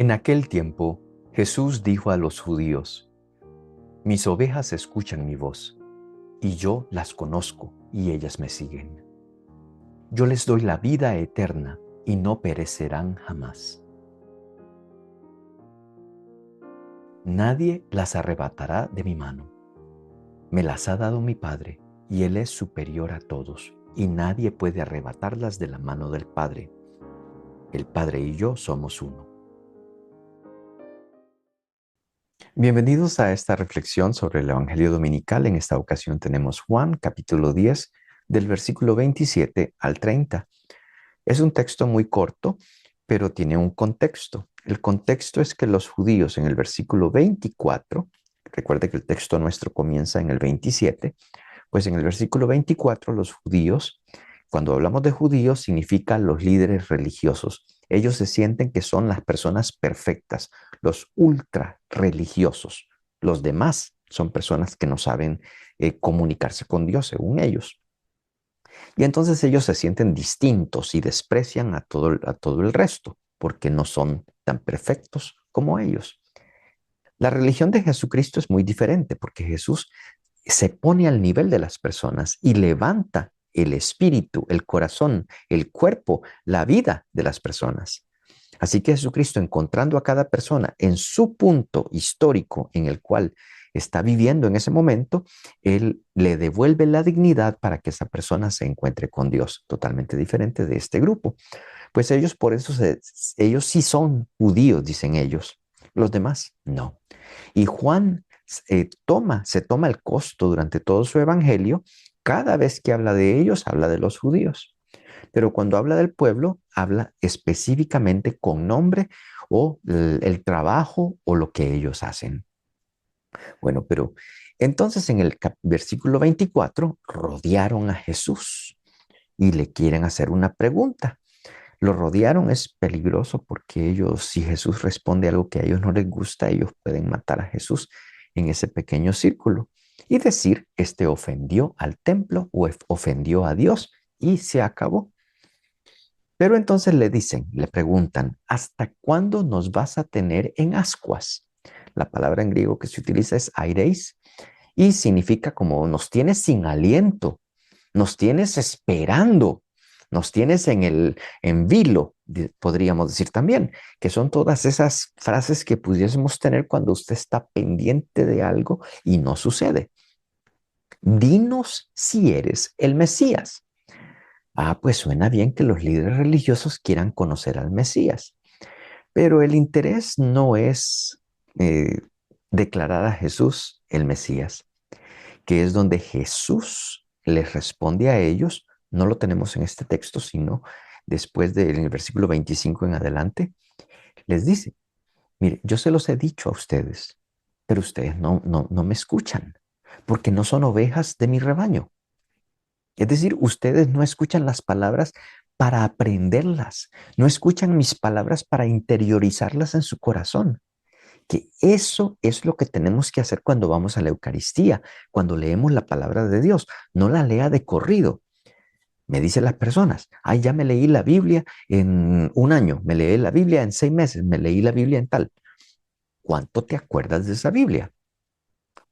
En aquel tiempo, Jesús dijo a los judíos: Mis ovejas escuchan mi voz, y yo las conozco, y ellas me siguen. Yo les doy la vida eterna, y no perecerán jamás. Nadie las arrebatará de mi mano. Me las ha dado mi Padre, y Él es superior a todos, y nadie puede arrebatarlas de la mano del Padre. El Padre y yo somos uno. Bienvenidos a esta reflexión sobre el Evangelio Dominical. En esta ocasión tenemos Juan, capítulo 10, del versículo 27 al 30. Es un texto muy corto, pero tiene un contexto. El contexto es que los judíos en el versículo 24, recuerde que el texto nuestro comienza en el 27, pues en el versículo 24 los judíos, cuando hablamos de judíos, significa los líderes religiosos. Ellos se sienten que son las personas perfectas, los ultra religiosos. Los demás son personas que no saben comunicarse con Dios, según ellos. Y entonces ellos se sienten distintos y desprecian a todo el resto, porque no son tan perfectos como ellos. La religión de Jesucristo es muy diferente, porque Jesús se pone al nivel de las personas y levanta el espíritu, el corazón, el cuerpo, la vida de las personas. Así que Jesucristo, encontrando a cada persona en su punto histórico en el cual está viviendo en ese momento, Él le devuelve la dignidad para que esa persona se encuentre con Dios, totalmente diferente de este grupo. Pues ellos por eso, ellos sí son judíos, dicen ellos, los demás no. Y Juan se toma el costo durante todo su evangelio. Cada vez que habla de ellos, habla de los judíos. Pero cuando habla del pueblo, habla específicamente con nombre o el trabajo o lo que ellos hacen. Bueno, pero entonces en el versículo 24 rodearon a Jesús y le quieren hacer una pregunta. Lo rodearon, es peligroso porque ellos, si Jesús responde algo que a ellos no les gusta, ellos pueden matar a Jesús en ese pequeño círculo y decir, este ofendió al templo o ofendió a Dios y se acabó. Pero entonces le preguntan, ¿hasta cuándo nos vas a tener en ascuas? La palabra en griego que se utiliza es aireis y significa como nos tienes sin aliento, nos tienes esperando, nos tienes en vilo, podríamos decir también, que son todas esas frases que pudiésemos tener cuando usted está pendiente de algo y no sucede. Dinos si eres el Mesías. Ah, pues suena bien que los líderes religiosos quieran conocer al Mesías, pero el interés no es declarar a Jesús el Mesías, que es donde Jesús les responde a ellos. No lo tenemos en este texto, sino después del versículo 25 en adelante, les dice, mire, yo se los he dicho a ustedes, pero ustedes no me escuchan, porque no son ovejas de mi rebaño. Es decir, ustedes no escuchan las palabras para aprenderlas, no escuchan mis palabras para interiorizarlas en su corazón. Que eso es lo que tenemos que hacer cuando vamos a la Eucaristía, cuando leemos la palabra de Dios. No la lea de corrido. Me dicen las personas, ay, ya me leí la Biblia en un año, me leí la Biblia en 6 meses, me leí la Biblia en tal. ¿Cuánto te acuerdas de esa Biblia?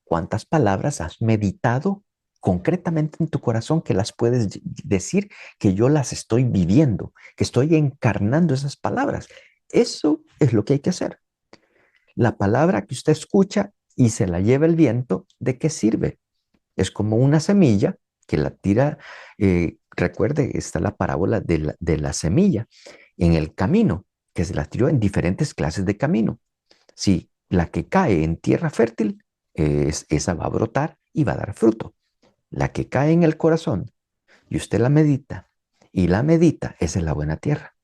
¿Cuántas palabras has meditado concretamente en tu corazón que las puedes decir que yo las estoy viviendo, que estoy encarnando esas palabras? Eso es lo que hay que hacer. La palabra que usted escucha y se la lleva el viento, ¿de qué sirve? Es como una semilla que la tira, recuerde, está la parábola de la semilla en el camino, que se la tiró en diferentes clases de camino. Si la que cae en tierra fértil, esa va a brotar y va a dar fruto. La que cae en el corazón y usted la medita, esa es la buena tierra.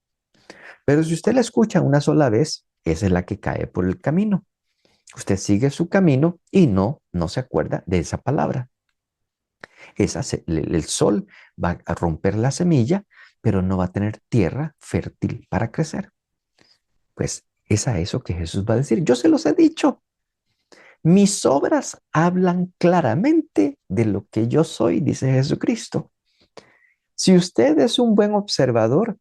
Pero si usted la escucha una sola vez, esa es la que cae por el camino. Usted sigue su camino y no se acuerda de esa palabra. El sol va a romper la semilla, pero no va a tener tierra fértil para crecer. Pues es a eso que Jesús va a decir. Yo se los he dicho. Mis obras hablan claramente de lo que yo soy, dice Jesucristo. Si usted es un buen observador,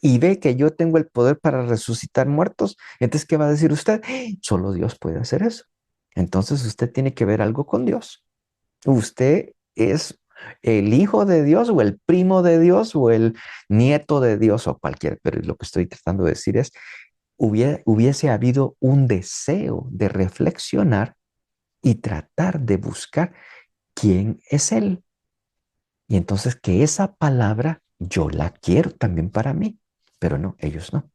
y ve que yo tengo el poder para resucitar muertos, entonces, ¿qué va a decir usted? Solo Dios puede hacer eso. Entonces usted tiene que ver algo con Dios. Usted es el hijo de Dios o el primo de Dios o el nieto de Dios o cualquier, pero lo que estoy tratando de decir es, hubiese habido un deseo de reflexionar y tratar de buscar quién es Él. Y entonces que esa palabra yo la quiero también para mí, pero no, ellos no.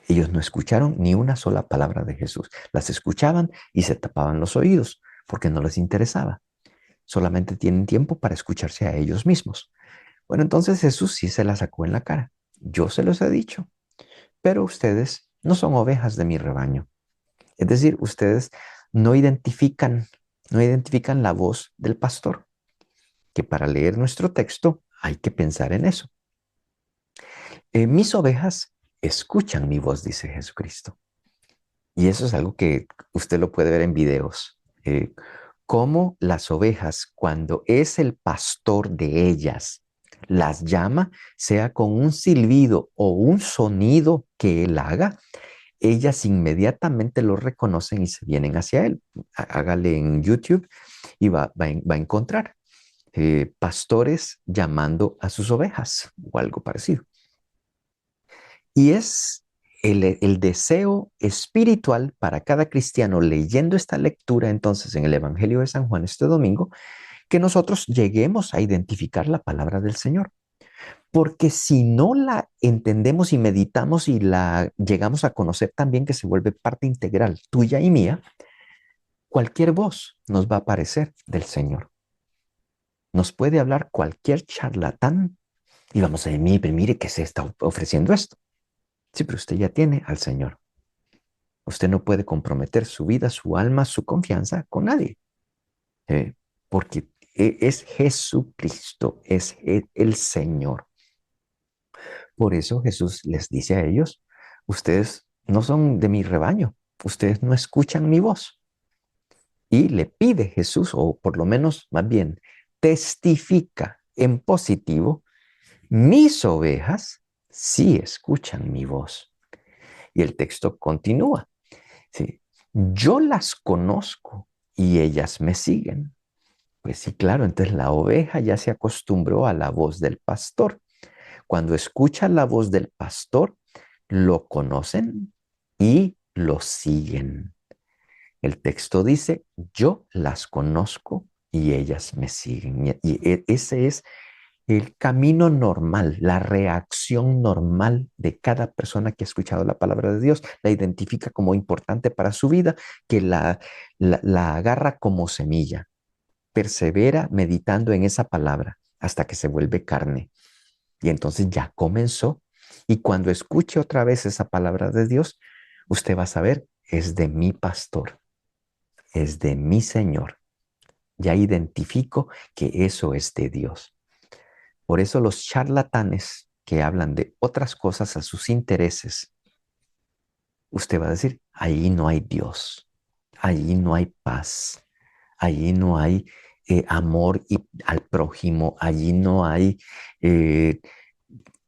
Ellos no escucharon ni una sola palabra de Jesús. Las escuchaban y se tapaban los oídos porque no les interesaba. Solamente tienen tiempo para escucharse a ellos mismos. Bueno, entonces Jesús sí se la sacó en la cara. Yo se los he dicho, pero ustedes no son ovejas de mi rebaño. Es decir, ustedes no identifican, no identifican la voz del pastor, que para leer nuestro texto hay que pensar en eso. Mis ovejas escuchan mi voz, dice Jesucristo. Y eso es algo que usted lo puede ver en videos. Cómo las ovejas, cuando es el pastor de ellas, las llama, sea con un silbido o un sonido que él haga, ellas inmediatamente lo reconocen y se vienen hacia él. Hágale en YouTube y va a encontrar pastores llamando a sus ovejas o algo parecido. Y es el deseo espiritual para cada cristiano leyendo esta lectura entonces en el Evangelio de San Juan este domingo, que nosotros lleguemos a identificar la palabra del Señor. Porque si no la entendemos y meditamos y la llegamos a conocer también, que se vuelve parte integral tuya y mía, cualquier voz nos va a aparecer del Señor. Nos puede hablar cualquier charlatán y vamos a decir, mire que se está ofreciendo esto. Sí, pero usted ya tiene al Señor. Usted no puede comprometer su vida, su alma, su confianza con nadie, ¿eh? Porque es Jesucristo, es el Señor. Por eso Jesús les dice a ellos, ustedes no son de mi rebaño, ustedes no escuchan mi voz. Y le pide Jesús, o por lo menos más bien, testifica en positivo, mis ovejas sí escuchan mi voz. Y el texto continúa. ¿Sí? Yo las conozco y ellas me siguen. Pues sí, claro, entonces la oveja ya se acostumbró a la voz del pastor. Cuando escucha la voz del pastor, lo conocen y lo siguen. El texto dice, yo las conozco y ellas me siguen. Y ese es el camino normal, la reacción normal de cada persona que ha escuchado la palabra de Dios, la identifica como importante para su vida, que la agarra como semilla, persevera meditando en esa palabra hasta que se vuelve carne. Y entonces ya comenzó. Y cuando escuche otra vez esa palabra de Dios, usted va a saber, es de mi pastor, es de mi Señor. Ya identifico que eso es de Dios. Por eso los charlatanes que hablan de otras cosas a sus intereses, usted va a decir, ahí no hay Dios, allí no hay paz, allí no hay amor al prójimo, allí no hay eh,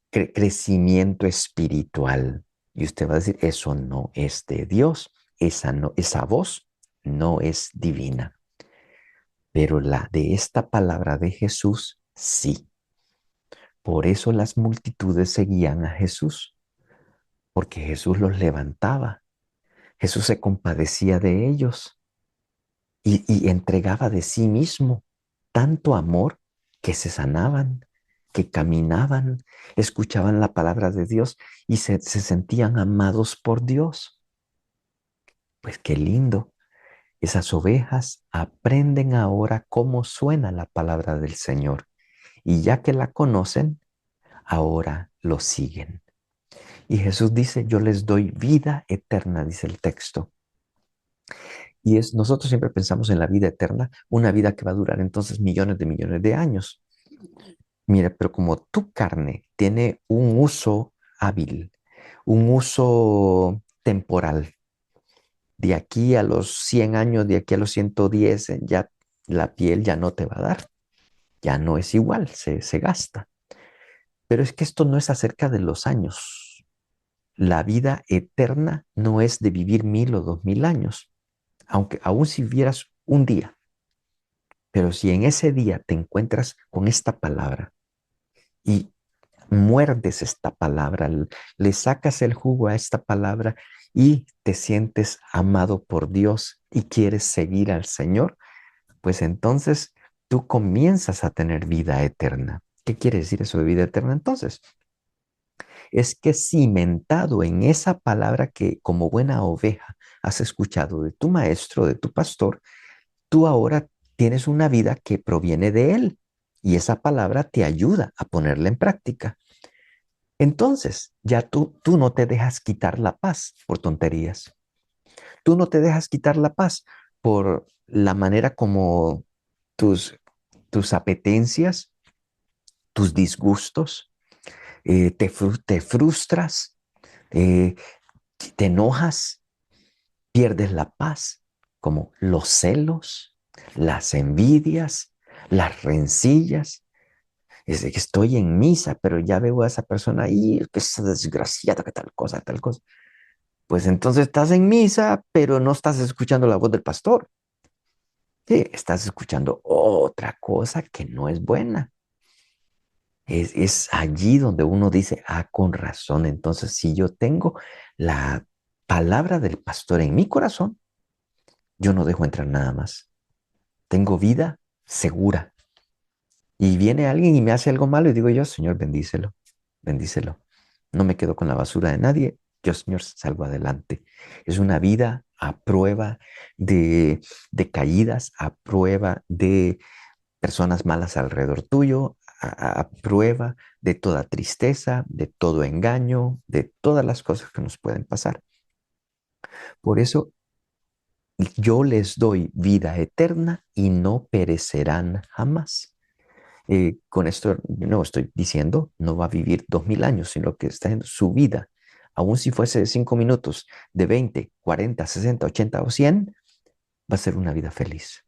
crecimiento espiritual. Y usted va a decir, eso no es de Dios, esa voz no es divina. Pero la de esta palabra de Jesús, sí. Por eso las multitudes seguían a Jesús, porque Jesús los levantaba. Jesús se compadecía de ellos y entregaba de sí mismo tanto amor que se sanaban, que caminaban, escuchaban la palabra de Dios y se sentían amados por Dios. Pues qué lindo. Esas ovejas aprenden ahora cómo suena la palabra del Señor y ya que la conocen, ahora lo siguen. Y Jesús dice, yo les doy vida eterna, dice el texto. Y nosotros siempre pensamos en la vida eterna, una vida que va a durar entonces millones de años. Mira, pero como tu carne tiene un uso hábil, un uso temporal, de aquí a los 100 años, de aquí a los 110, ya la piel ya no te va a dar, ya no es igual, se gasta. Pero es que esto no es acerca de los años. La vida eterna no es de vivir 1000 o 2000 años, aunque aún si vivieras un día. Pero si en ese día te encuentras con esta palabra y muerdes esta palabra, le sacas el jugo a esta palabra y te sientes amado por Dios y quieres seguir al Señor, pues entonces tú comienzas a tener vida eterna. ¿Qué quiere decir eso de vida eterna entonces? Es que cimentado en esa palabra que como buena oveja has escuchado de tu maestro, de tu pastor, tú ahora tienes una vida que proviene de él y esa palabra te ayuda a ponerla en práctica. Entonces, ya tú no te dejas quitar la paz por tonterías. Tú no te dejas quitar la paz por la manera como tus, tus apetencias, tus disgustos, te frustras, eh, te enojas, pierdes la paz, como los celos, las envidias, las rencillas. Es de que estoy en misa, pero ya veo a esa persona ahí, que es desgraciada, que tal cosa, tal cosa. Pues entonces estás en misa, pero no estás escuchando la voz del pastor. Sí, estás escuchando otra cosa que no es buena. Es allí donde uno dice, ah, con razón. Entonces, si yo tengo la palabra del pastor en mi corazón, yo no dejo entrar nada más. Tengo vida segura. Y viene alguien y me hace algo malo y digo yo, Señor, bendícelo, bendícelo. No me quedo con la basura de nadie. Yo, Señor, salgo adelante. Es una vida a prueba de caídas, a prueba de personas malas alrededor tuyo, a prueba de toda tristeza, de todo engaño, de todas las cosas que nos pueden pasar. Por eso yo les doy vida eterna y no perecerán jamás. Con esto no estoy diciendo no va a vivir 2000 años, sino que está en su vida. Aun si fuese de 5 minutos, de 20, 40, 60, 80 o 100, va a ser una vida feliz,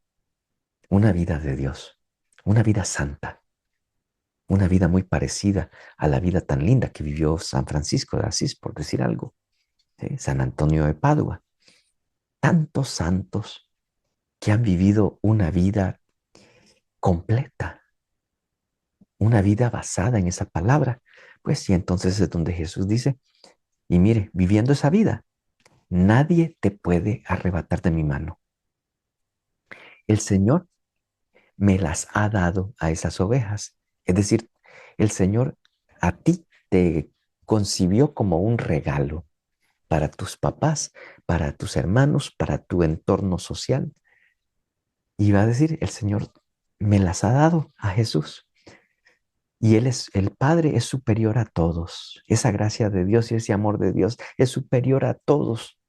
una vida de Dios, una vida santa, una vida muy parecida a la vida tan linda que vivió San Francisco de Asís, por decir algo, ¿sí? San Antonio de Padua. Tantos santos que han vivido una vida completa, una vida basada en esa palabra. Pues sí, entonces es donde Jesús dice, y mire, viviendo esa vida, nadie te puede arrebatar de mi mano. El Señor me las ha dado a esas ovejas. Es decir, el Señor a ti te concibió como un regalo para tus papás, para tus hermanos, para tu entorno social. Y va a decir, el Señor me las ha dado a Jesús. Y el Padre es superior a todos. Esa gracia de Dios y ese amor de Dios es superior a todos.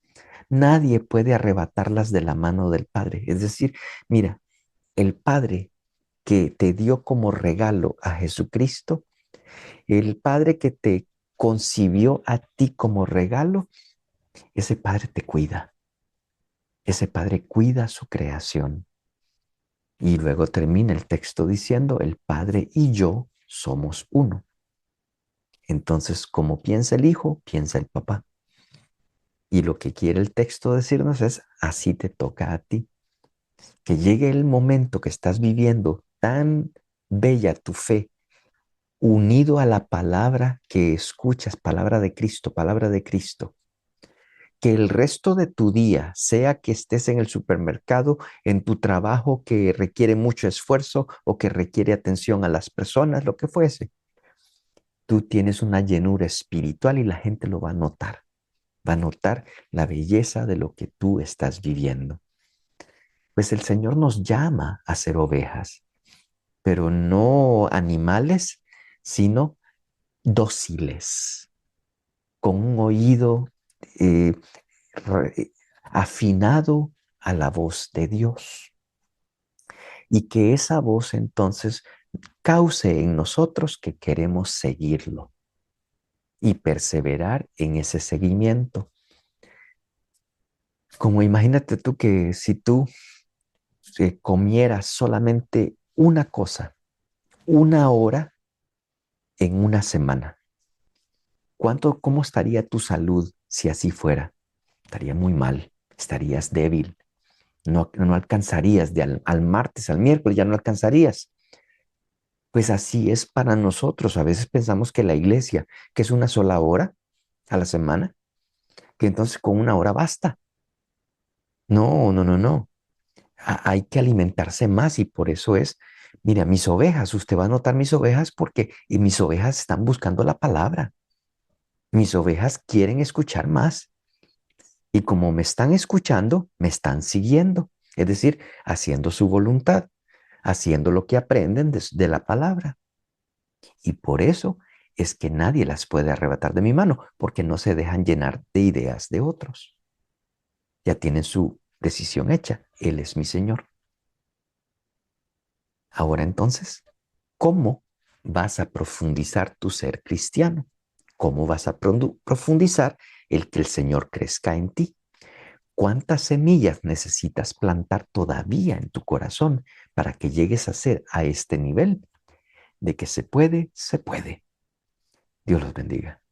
Nadie puede arrebatarlas de la mano del Padre. Es decir, mira, el Padre que te dio como regalo a Jesucristo, el Padre que te concibió a ti como regalo, ese Padre te cuida. Ese Padre cuida su creación. Y luego termina el texto diciendo, el Padre y yo somos uno. Entonces, como piensa el Hijo, piensa el Papá. Y lo que quiere el texto decirnos es, así te toca a ti. Que llegue el momento que estás viviendo tan bella tu fe, unido a la palabra que escuchas, palabra de Cristo, que el resto de tu día, sea que estés en el supermercado, en tu trabajo que requiere mucho esfuerzo o que requiere atención a las personas, lo que fuese, tú tienes una llenura espiritual y la gente lo va a notar. Va a notar la belleza de lo que tú estás viviendo. Pues el Señor nos llama a ser ovejas, pero no animales, sino dóciles, con un oído eh, afinado a la voz de Dios. Y que esa voz entonces cause en nosotros que queremos seguirlo y perseverar en ese seguimiento. Como imagínate tú que si tú comieras solamente una cosa, una hora, en una semana? ¿Cómo estaría tu salud si así fuera? Estaría muy mal, estarías débil, no alcanzarías al martes, al miércoles, ya no alcanzarías. Pues así es para nosotros. A veces pensamos que la iglesia, que es una sola hora a la semana, que entonces con una hora basta. No, no, no, no. Hay que alimentarse más y por eso es, mira, mis ovejas, usted va a notar mis ovejas porque y mis ovejas están buscando la palabra. Mis ovejas quieren escuchar más y como me están escuchando, me están siguiendo. Es decir, haciendo su voluntad, haciendo lo que aprenden de la palabra. Y por eso es que nadie las puede arrebatar de mi mano, porque no se dejan llenar de ideas de otros. Ya tienen su decisión hecha. Él es mi Señor. Ahora entonces, ¿cómo vas a profundizar tu ser cristiano? ¿Cómo vas a profundizar el que el Señor crezca en ti? ¿Cuántas semillas necesitas plantar todavía en tu corazón para que llegues a ser a este nivel de que se puede, se puede? Dios los bendiga.